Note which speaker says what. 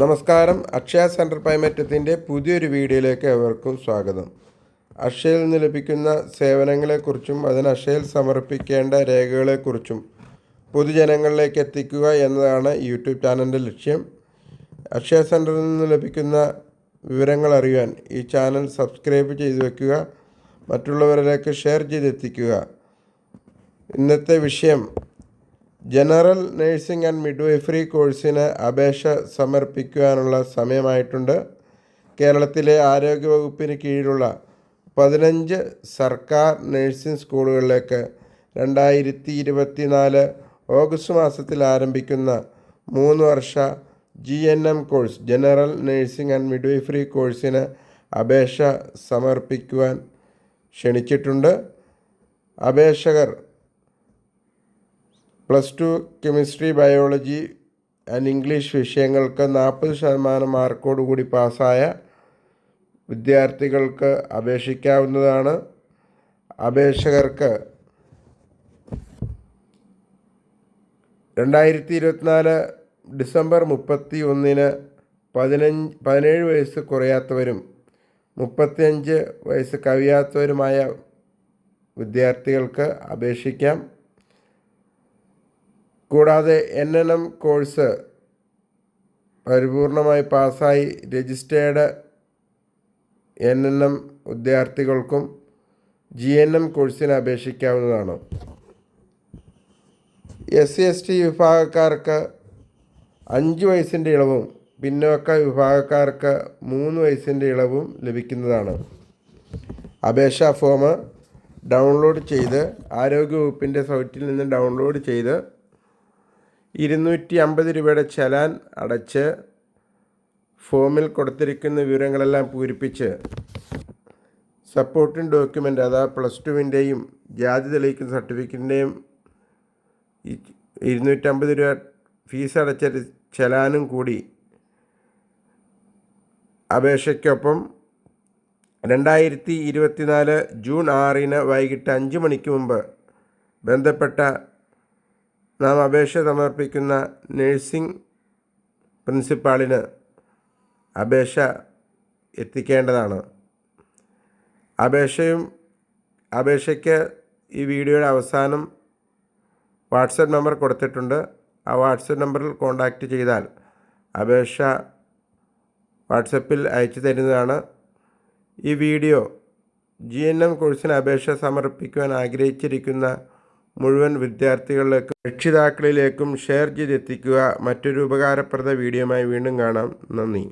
Speaker 1: നമസ്കാരം. അക്ഷയ സെൻട്രൽ പേയ്മെൻറ്റിൻ്റെ പുതിയൊരു വീഡിയോയിലേക്ക് ഏവർക്കും സ്വാഗതം. അക്ഷയയിൽ നിന്ന് ലഭിക്കുന്ന സേവനങ്ങളെക്കുറിച്ചും അതിന് അക്ഷയയിൽ സമർപ്പിക്കേണ്ട രേഖകളെക്കുറിച്ചും പൊതുജനങ്ങളിലേക്ക് എത്തിക്കുക എന്നതാണ് യൂട്യൂബ് ചാനലിൻ്റെ ലക്ഷ്യം. അക്ഷയ സെൻറ്ററിൽ നിന്ന് ലഭിക്കുന്ന വിവരങ്ങൾ അറിയാൻ ഈ ചാനൽ സബ്സ്ക്രൈബ് ചെയ്ത് വയ്ക്കുക, മറ്റുള്ളവരിലേക്ക് ഷെയർ ചെയ്തെത്തിക്കുക. ഇന്നത്തെ വിഷയം ജനറൽ നഴ്സിംഗ് ആൻഡ് മിഡ്വൈഫറി കോഴ്സിന് അപേക്ഷ സമർപ്പിക്കുവാനുള്ള സമയമായിട്ടുണ്ട്. കേരളത്തിലെ ആരോഗ്യവകുപ്പിന് കീഴിലുള്ള 15 സർക്കാർ നഴ്സിംഗ് സ്കൂളുകളിലേക്ക് 2024 ഓഗസ്റ്റ് മാസത്തിൽ ആരംഭിക്കുന്ന 3 വർഷ GNM course general nursing and midwifery കോഴ്സിന് അപേക്ഷ സമർപ്പിക്കുവാൻ ക്ഷണിച്ചിട്ടുണ്ട്. അപേക്ഷകർ +2 കെമിസ്ട്രി, ബയോളജി ആൻഡ് ഇംഗ്ലീഷ് വിഷയങ്ങൾക്ക് 40% മാർക്കോടുകൂടി പാസ്സായ വിദ്യാർത്ഥികൾക്ക് അപേക്ഷിക്കാവുന്നതാണ്. അപേക്ഷകർക്ക് 2024 ഡിസംബർ 31 17 വയസ്സ് കുറയാത്തവരും 35 വയസ്സ് കവിയാത്തവരുമായ വിദ്യാർത്ഥികൾക്ക് അപേക്ഷിക്കാം. കൂടാതെ NNM കോഴ്സ് പരിപൂർണമായി പാസ്സായി രജിസ്റ്റേർഡ് NNM വിദ്യാർത്ഥികൾക്കും GNM കോഴ്സിന് അപേക്ഷിക്കാവുന്നതാണ്. SC/ST വിഭാഗക്കാർക്ക് 5 വയസ്സിൻ്റെ ഇളവും പിന്നോക്ക വിഭാഗക്കാർക്ക് 3 വയസ്സിൻ്റെ ഇളവും ലഭിക്കുന്നതാണ്. അപേക്ഷാ ഫോം ഡൗൺലോഡ് ചെയ്ത് ആരോഗ്യവകുപ്പിൻ്റെ സൈറ്റിൽ നിന്ന് ഡൗൺലോഡ് ചെയ്ത് 250 രൂപയുടെ ചലാൻ അടച്ച് ഫോമിൽ കൊടുത്തിരിക്കുന്ന വിവരങ്ങളെല്ലാം പൂരിപ്പിച്ച് സപ്പോർട്ടിംഗ് ഡോക്യുമെൻ്റ് അതായത് +2-ൻ്റെയും ജാതി തെളിയിക്കുന്ന സർട്ടിഫിക്കറ്റിൻ്റെയും 250 രൂപ ഫീസ് അടച്ച ചലാനും കൂടി അപേക്ഷയ്ക്കൊപ്പം 2024 ജൂൺ 6 വൈകിട്ട് 5 മണിക്ക് മുമ്പ് ബന്ധപ്പെട്ട നാം അപേക്ഷ സമർപ്പിക്കുന്ന നഴ്സിംഗ് പ്രിൻസിപ്പാളിന് അപേക്ഷ എത്തിക്കേണ്ടതാണ്. അപേക്ഷയ്ക്ക് ഈ വീഡിയോയുടെ അവസാനം വാട്സപ്പ് നമ്പർ കൊടുത്തിട്ടുണ്ട്. ആ വാട്സപ്പ് നമ്പറിൽ കോൺടാക്റ്റ് ചെയ്താൽ അപേക്ഷ വാട്സപ്പിൽ അയച്ചു തരുന്നതാണ്. ഈ വീഡിയോ GNM കോഴ്സിന് അപേക്ഷ സമർപ്പിക്കുവാൻ ആഗ്രഹിച്ചിരിക്കുന്ന മുഴുവൻ വിദ്യാർത്ഥികളിലേക്കും രക്ഷിതാക്കളിലേക്കും ഷെയർ ചെയ്തെത്തിക്കുക. മറ്റൊരു ഉപകാരപ്രദ വീഡിയോയുമായി വീണ്ടും കാണാം. നന്ദി.